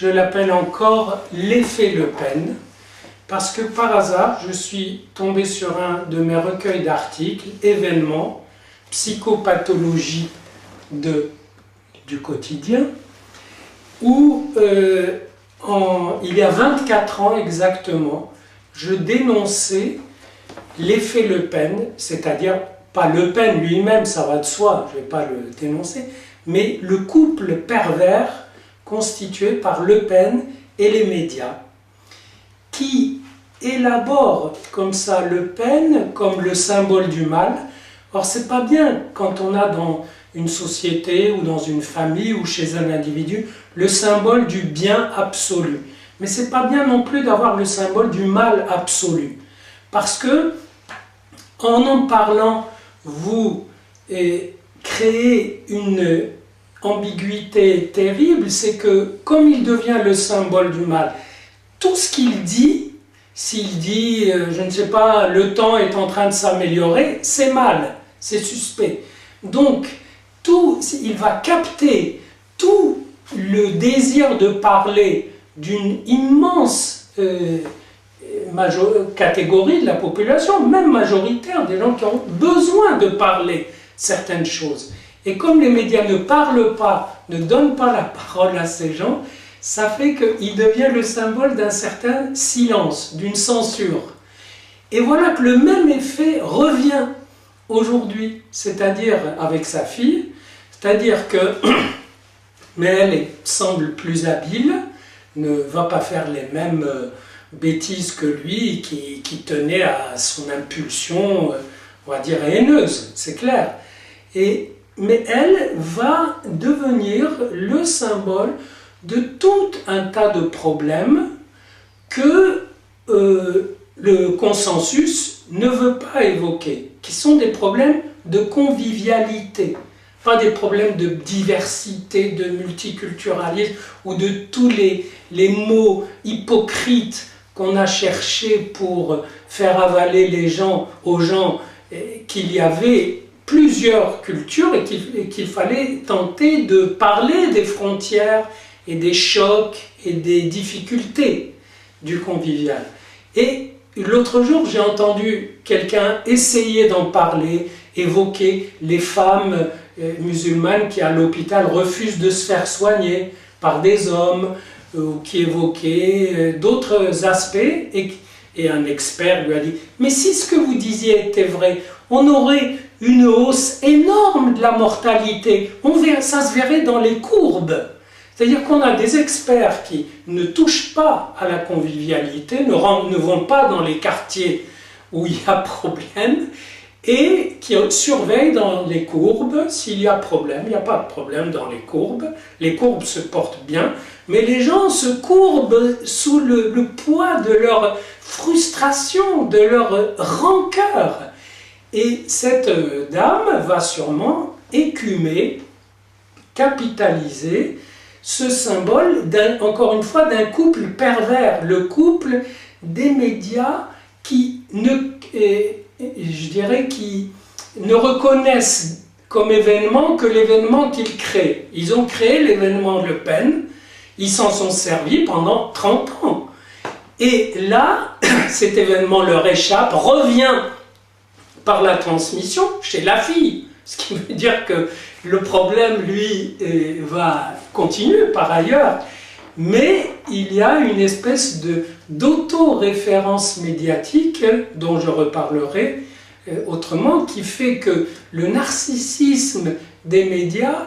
je l'appelle encore l'effet Le Pen, parce que par hasard, je suis tombé sur un de mes recueils d'articles, événements, psychopathologie du quotidien, où il y a 24 ans exactement, je dénonçais l'effet Le Pen, c'est-à-dire pas Le Pen lui-même, ça va de soi, je ne vais pas le dénoncer, mais le couple pervers constitué par Le Pen et les médias, qui élaborent comme ça Le Pen comme le symbole du mal. Or, c'est pas bien quand on a dans une société ou dans une famille ou chez un individu le symbole du bien absolu. Mais c'est pas bien non plus d'avoir le symbole du mal absolu. Parce que, en parlant, vous créez une ambiguïté terrible, c'est que comme il devient le symbole du mal, tout ce qu'il dit, s'il dit, je ne sais pas, le temps est en train de s'améliorer, c'est mal, c'est suspect. Donc, il va capter tout le désir de parler d'une immense catégorie de la population, même majoritaire, des gens qui ont besoin de parler certaines choses. Et comme les médias ne parlent pas, ne donnent pas la parole à ces gens, ça fait qu'il devient le symbole d'un certain silence, d'une censure. Et voilà que le même effet revient aujourd'hui, c'est-à-dire avec sa fille, c'est-à-dire que, mais elle semble plus habile, ne va pas faire les mêmes bêtises que lui, qui tenait à son impulsion, on va dire, haineuse, c'est clair. Mais elle va devenir le symbole de tout un tas de problèmes que le consensus ne veut pas évoquer, qui sont des problèmes de convivialité, pas des problèmes de diversité, de multiculturalisme ou de tous les mots hypocrites qu'on a cherché pour faire avaler aux gens qu'il y avait plusieurs cultures et qu'il fallait tenter de parler des frontières et des chocs et des difficultés du convivial. Et l'autre jour, j'ai entendu quelqu'un essayer d'en parler, évoquer les femmes musulmanes qui, à l'hôpital, refusent de se faire soigner par des hommes, ou qui évoquaient d'autres aspects, et un expert lui a dit « Mais si ce que vous disiez était vrai, on aurait une hausse énorme de la mortalité, ça se verrait dans les courbes. » C'est-à-dire qu'on a des experts qui ne touchent pas à la convivialité, ne vont pas dans les quartiers où il y a problème, et qui surveillent dans les courbes s'il y a problème. Il n'y a pas de problème dans les courbes se portent bien, mais les gens se courbent sous le poids de leur frustration, de leur rancœur. Et cette dame va sûrement écumer, capitaliser ce symbole, encore une fois, d'un couple pervers, le couple des médias qui ne reconnaissent comme événement que l'événement qu'ils créent. Ils ont créé l'événement Le Pen, ils s'en sont servis pendant 30 ans. Et là, cet événement leur échappe, revient par la transmission chez la fille. Ce qui veut dire que le problème, lui, va continuer par ailleurs. Mais il y a une espèce d'auto-référence médiatique, dont je reparlerai autrement, qui fait que le narcissisme des médias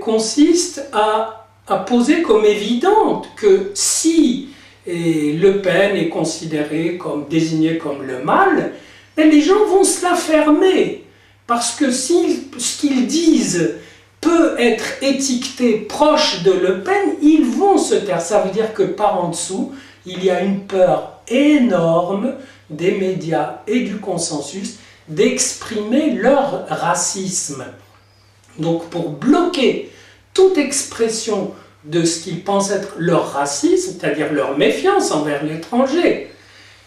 consiste à poser comme évidente que si Le Pen est considéré comme désigné comme le mal, les gens vont se la fermer. Parce que si ce qu'ils disent peut être étiqueté proche de Le Pen, ils vont se taire. Ça veut dire que par en dessous, il y a une peur énorme des médias et du consensus d'exprimer leur racisme. Donc pour bloquer toute expression de ce qu'ils pensent être leur racisme, c'est-à-dire leur méfiance envers l'étranger,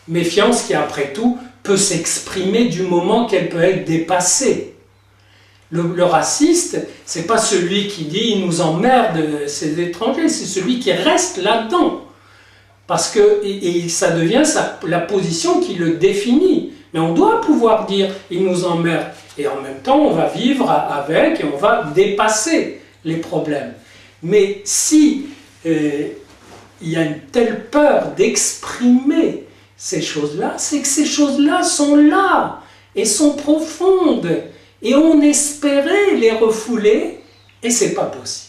méfiance qui après tout peut s'exprimer du moment qu'elle peut être dépassée. Le raciste, c'est pas celui qui dit « ils nous emmerdent ces étrangers », c'est celui qui reste là-dedans. Parce que et ça devient la position qui le définit. Mais on doit pouvoir dire « ils nous emmerdent ». Et en même temps, on va vivre avec et on va dépasser les problèmes. Mais si il y a une telle peur d'exprimer ces choses-là, c'est que ces choses-là sont là et sont profondes. Et on espérait les refouler, et c'est pas possible.